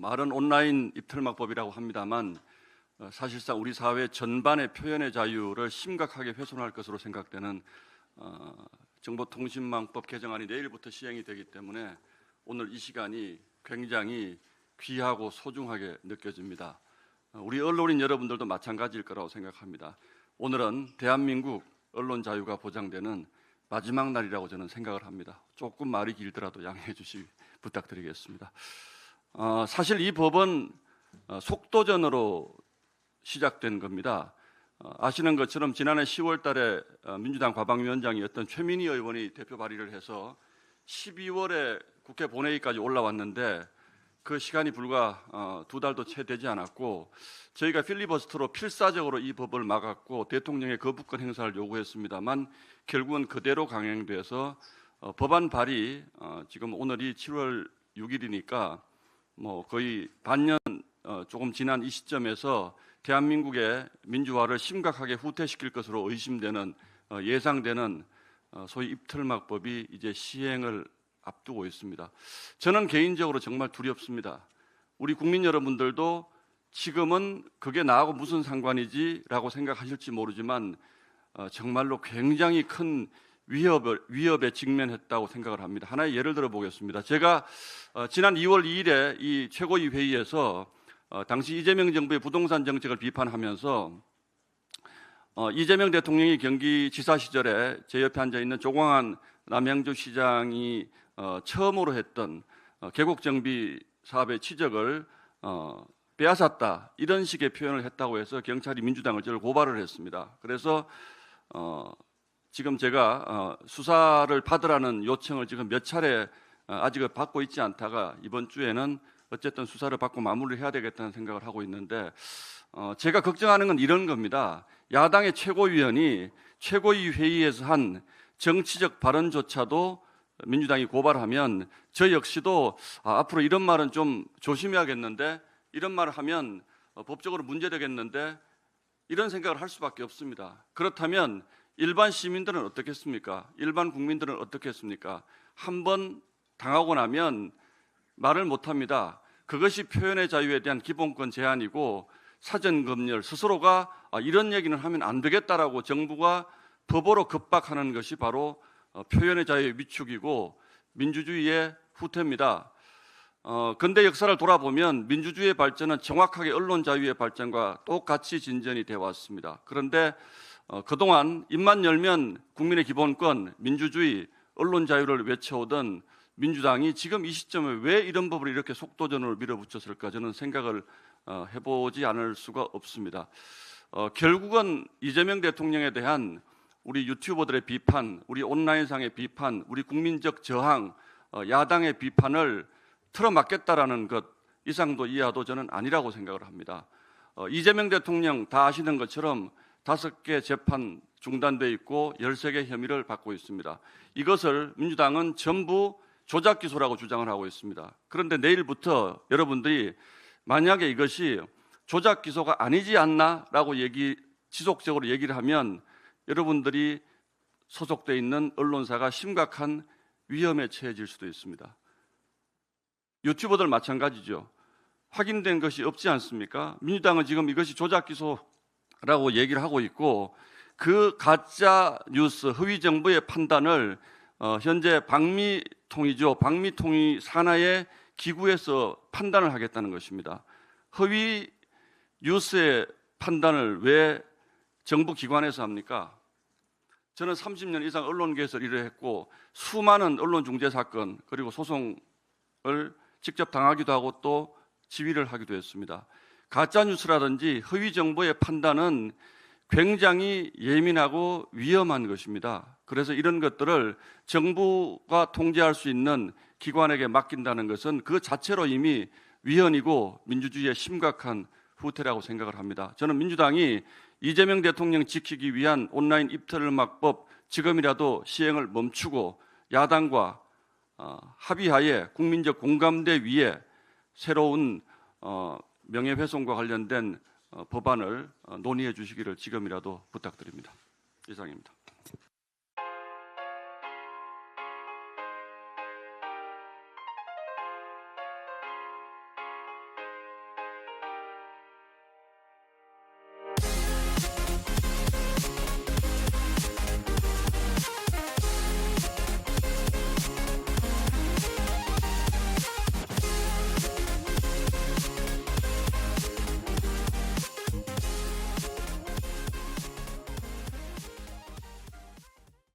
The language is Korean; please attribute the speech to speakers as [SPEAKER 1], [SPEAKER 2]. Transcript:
[SPEAKER 1] 말은 온라인 입틀막법이라고 합니다만 사실상 우리 사회 전반의 표현의 자유를 심각하게 훼손할 것으로 생각되는 정보통신망법 개정안이 내일부터 시행이 되기 때문에 오늘 이 시간이 굉장히 귀하고 소중하게 느껴집니다. 우리 언론인 여러분들도 마찬가지일 거라고 생각합니다. 오늘은 대한민국 언론 자유가 보장되는 마지막 날이라고 저는 생각을 합니다. 조금 말이 길더라도 양해해 주시기 부탁드리겠습니다. 사실 이 법은 속도전으로 시작된 겁니다. 아시는 것처럼 지난해 10월 달에 민주당 과방위원장이었던 최민희 의원이 대표 발의를 해서 12월에 국회 본회의까지 올라왔는데 그 시간이 불과 2달도 채 되지 않았고 저희가 필리버스터로 필사적으로 이 법을 막았고 대통령의 거부권 행사를 요구했습니다만 결국은 그대로 강행돼서 법안 발의 지금 오늘이 7월 6일이니까 뭐 거의 반년 조금 지난 이 시점에서 대한민국의 민주화를 심각하게 후퇴시킬 것으로 의심되는 예상되는 소위 입틀막법이 이제 시행을 앞두고 있습니다. 저는 개인적으로 정말 두렵습니다. 우리 국민 여러분들도 지금은 그게 나하고 무슨 상관이지라고 생각하실지 모르지만 정말로 굉장히 큰 위협에 직면했다고 생각을 합니다. 하나의 예를 들어 보겠습니다. 제가 지난 2월 2일에 이 최고위 회의에서 당시 이재명 정부의 부동산 정책을 비판하면서 이재명 대통령이 경기지사 시절에 제 옆에 앉아 있는 조광한 남양주시장이 처음으로 했던 계곡정비 사업의 치적을 빼앗았다 이런 식의 표현을 했다고 해서 경찰이 민주당을 저를 고발을 했습니다. 그래서 지금 제가 수사를 받으라는 요청을 지금 몇 차례 아직 받고 있지 않다가 이번 주에는 어쨌든 수사를 받고 마무리를 해야 되겠다는 생각을 하고 있는데 제가 걱정하는 건 이런 겁니다. 야당의 최고위원이 최고위 회의에서 한 정치적 발언조차도 민주당이 고발하면 저 역시도 앞으로 이런 말은 좀 조심해야겠는데 이런 말을 하면 법적으로 문제되겠는데 이런 생각을 할 수밖에 없습니다. 그렇다면 일반 시민들은 어떻겠습니까? 일반 국민들은 어떻겠습니까? 한번 당하고 나면 말을 못합니다. 그것이 표현의 자유에 대한 기본권 제한이고 사전검열 스스로가 이런 얘기는 하면 안 되겠다라고 정부가 법으로 급박하는 것이 바로 표현의 자유의 위축이고 민주주의의 후퇴입니다. 근대 역사를 돌아보면 민주주의의 발전은 정확하게 언론 자유의 발전과 똑같이 진전이 되어 왔습니다. 그런데 그동안 입만 열면 국민의 기본권, 민주주의, 언론 자유를 외쳐오던 민주당이 지금 이 시점에 왜 이런 법을 이렇게 속도전으로 밀어붙였을까 저는 생각을 해보지 않을 수가 없습니다. 결국은 이재명 대통령에 대한 우리 유튜버들의 비판, 우리 온라인상의 비판, 우리 국민적 저항, 야당의 비판을 틀어막겠다라는 것 이상도 이하도 저는 아니라고 생각을 합니다. 이재명 대통령 다 아시는 것처럼 5개 재판 중단돼 있고 13개 혐의를 받고 있습니다. 이것을 민주당은 전부 조작 기소라고 주장을 하고 있습니다. 그런데 내일부터 여러분들이 만약에 이것이 조작 기소가 아니지 않나라고 지속적으로 얘기를 하면 여러분들이 소속돼 있는 언론사가 심각한 위험에 처해질 수도 있습니다. 유튜버들 마찬가지죠. 확인된 것이 없지 않습니까? 민주당은 지금 이것이 조작 기소라고 얘기를 하고 있고 그 가짜 뉴스 허위 정보의 판단을 현재 방미통이 산하의 기구에서 판단을 하겠다는 것입니다. 허위 뉴스의 판단을 왜 정부 기관에서 합니까? 저는 30년 이상 언론계에서 일을 했고 수많은 언론 중재 사건 그리고 소송을 직접 당하기도 하고 또 지휘를 하기도 했습니다. 가짜 뉴스라든지 허위 정보의 판단은 굉장히 예민하고 위험한 것입니다. 그래서 이런 것들을 정부가 통제할 수 있는 기관에게 맡긴다는 것은 그 자체로 이미 위헌이고 민주주의의 심각한 후퇴라고 생각을 합니다. 저는 민주당이 이재명 대통령 지키기 위한 온라인 입틀막법 지금이라도 시행을 멈추고 야당과 합의하에 국민적 공감대 위에 새로운 명예훼손과 관련된 법안을 논의해 주시기를 지금이라도 부탁드립니다. 이상입니다.